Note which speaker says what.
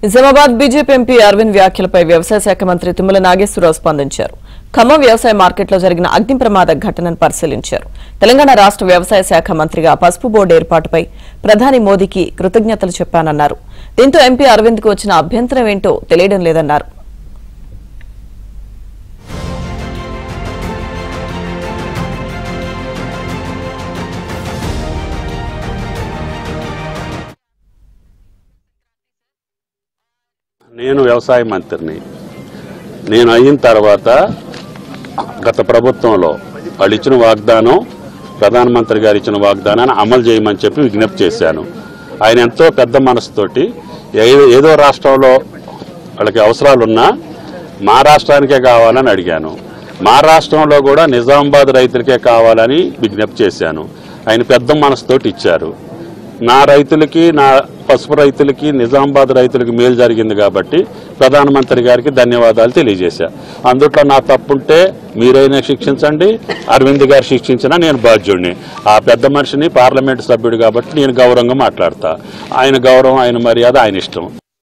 Speaker 1: Nizamabad BJP MP Arvind వ్యాఖ్యలపై వ్యవసాయ శాఖ మంత్రి తుమ్మల నాగేశ్వరరావు స్పందించారు. ఖమ్మం వ్యవసాయ మార్కెట్లో జరిగిన అగ్ని ప్రమాద ఘటనను పరిశీలించారు. తెలంగాణ రాష్ట్ర వ్యవసాయ శాఖ మంత్రిగా పసుపు బోర్డు ఏర్పాటుపై ప్రధాని మోదీకి కృతజ్ఞతలు చెప్పానన్నారు. దీంతో ఎంపీ అరవింద్కు వచ్చిన అభ్యంతరం ఏంటో తెలియడం లేదన్నారు.
Speaker 2: నేను వ్యవసాయ మంత్రిని. నేను అయిన తర్వాత గత ప్రభుత్వంలో వాళ్ళు ఇచ్చిన వాగ్దానం, ప్రధానమంత్రి గారు ఇచ్చిన వాగ్దానాన్ని అమలు చేయమని చెప్పి విజ్ఞప్తి చేశాను. ఆయన ఎంతో పెద్ద మనసుతోటి ఏదో రాష్ట్రంలో వాళ్ళకి అవసరాలున్నా మా రాష్ట్రానికే కావాలని అడిగాను. మా రాష్ట్రంలో కూడా నిజామాబాద్ రైతులకే కావాలని విజ్ఞప్తి చేశాను. ఆయన పెద్ద మనసుతోటి ఇచ్చారు. నా రైతులకి, నా పసుపు రైతులకి, నిజామాబాద్ రైతులకి మేలు జరిగింది కాబట్టి ప్రధానమంత్రి గారికి ధన్యవాదాలు తెలియజేశా. అందుట్లో నా తప్పుంటే మీరైనా శిక్షించండి, అరవింద్ గారు శిక్షించినా నేను బాధ్యుడిని. ఆ పెద్ద మనిషిని, పార్లమెంటు సభ్యుడు కాబట్టి నేను గౌరవంగా మాట్లాడతా. ఆయన గౌరవం, ఆయన మర్యాద ఆయన ఇష్టం.